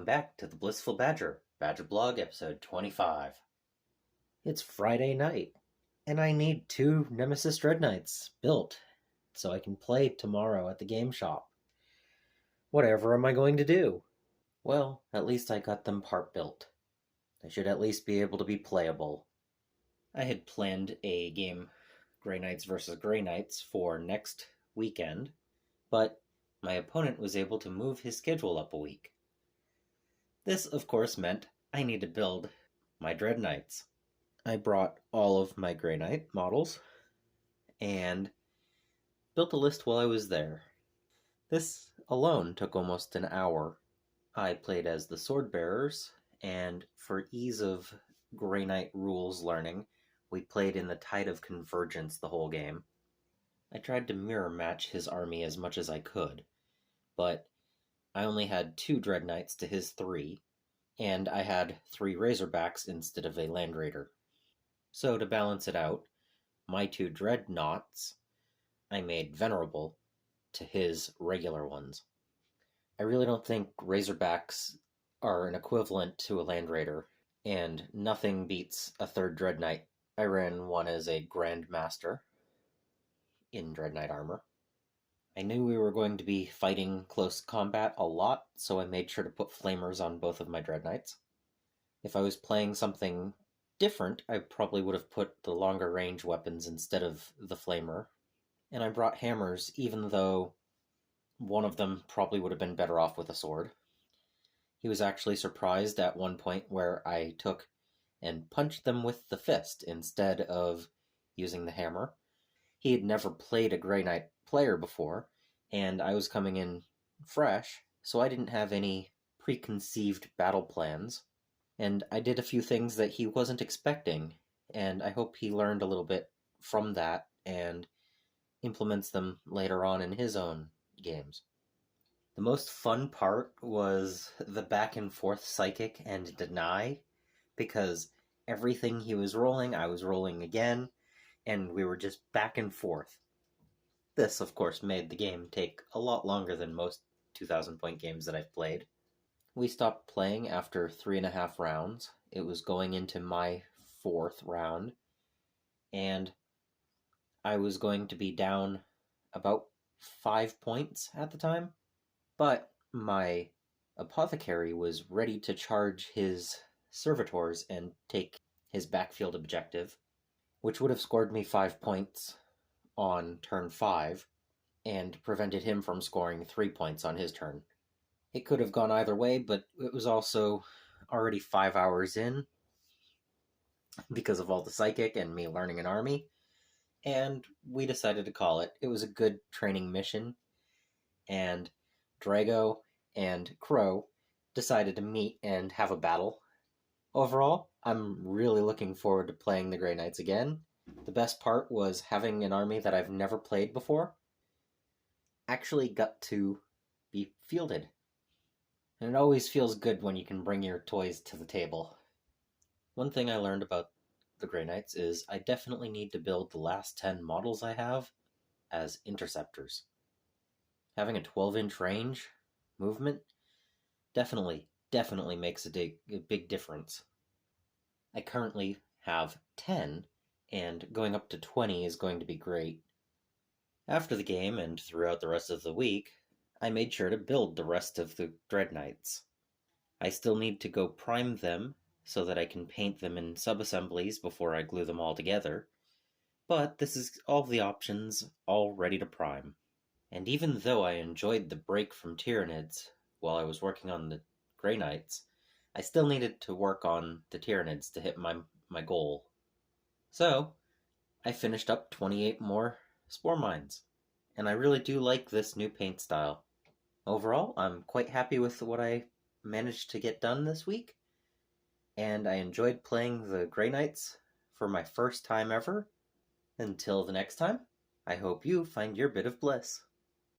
welcome back to the Blissful Badger, Badger Blog, episode 25. It's Friday night, and I need 2 Nemesis Dreadknights built so I can play tomorrow at the game shop. Whatever am I going to do? Well, at least I got them part built. They should at least be able to be playable. I had planned a game, Grey Knights vs. Grey Knights, for next weekend, but my opponent was able to move his schedule up a week. This, of course, meant I need to build my Dreadknights. I brought all of my Grey Knight models and built a list while I was there. This alone took almost an hour. I played as the Sword Bearers, and for ease of Grey Knight rules learning, we played in the Tide of Convergence the whole game. I tried to mirror match his army as much as I could, but I only had 2 Dreadknights to his 3, and I had 3 Razorbacks instead of a Land Raider. So to balance it out, my 2 Dreadnoughts I made venerable to his regular ones. I really don't think Razorbacks are an equivalent to a Land Raider, and nothing beats a 3rd Dreadknight. I ran one as a Grand Master in Dreadknight armor. I knew we were going to be fighting close combat a lot, so I made sure to put flamers on both of my Dreadknights. If I was playing something different, I probably would have put the longer range weapons instead of the flamer. And I brought hammers, even though one of them probably would have been better off with a sword. He was actually surprised at one point where I took and punched them with the fist instead of using the hammer. He had never played a Grey Knight player before, and I was coming in fresh, so I didn't have any preconceived battle plans. And I did a few things that he wasn't expecting, and I hope he learned a little bit from that and implements them later on in his own games. The most fun part was the back and forth psychic and deny, because everything he was rolling, I was rolling again, and we were just back and forth. This, of course, made the game take a lot longer than most 2,000-point games that I've played. We stopped playing after 3.5 rounds. It was going into my 4th round, and I was going to be down about 5 points at the time, but my apothecary was ready to charge his servitors and take his backfield objective, which would have scored me 5 points on turn 5 and prevented him from scoring 3 points on his turn. It could have gone either way, but it was also already 5 hours in because of all the psychic and me learning an army, and we decided to call it. It was a good training mission, and Drago and Crow decided to meet and have a battle. Overall, I'm really looking forward to playing the Grey Knights again. The best part was having an army that I've never played before actually got to be fielded. And it always feels good when you can bring your toys to the table. One thing I learned about the Grey Knights is I definitely need to build the last 10 models I have as interceptors. Having a 12-inch range movement definitely makes a big difference. I currently have 10, and going up to 20 is going to be great. After the game and throughout the rest of the week, I made sure to build the rest of the Dreadknights. I still need to go prime them so that I can paint them in sub-assemblies before I glue them all together, but this is all the options all ready to prime. And even though I enjoyed the break from Tyranids while I was working on the Grey Knights, I still needed to work on the Tyranids to hit my goal. So, I finished up 28 more spore mines, and I really do like this new paint style. Overall, I'm quite happy with what I managed to get done this week, and I enjoyed playing the Grey Knights for my first time ever. Until the next time, I hope you find your bit of bliss.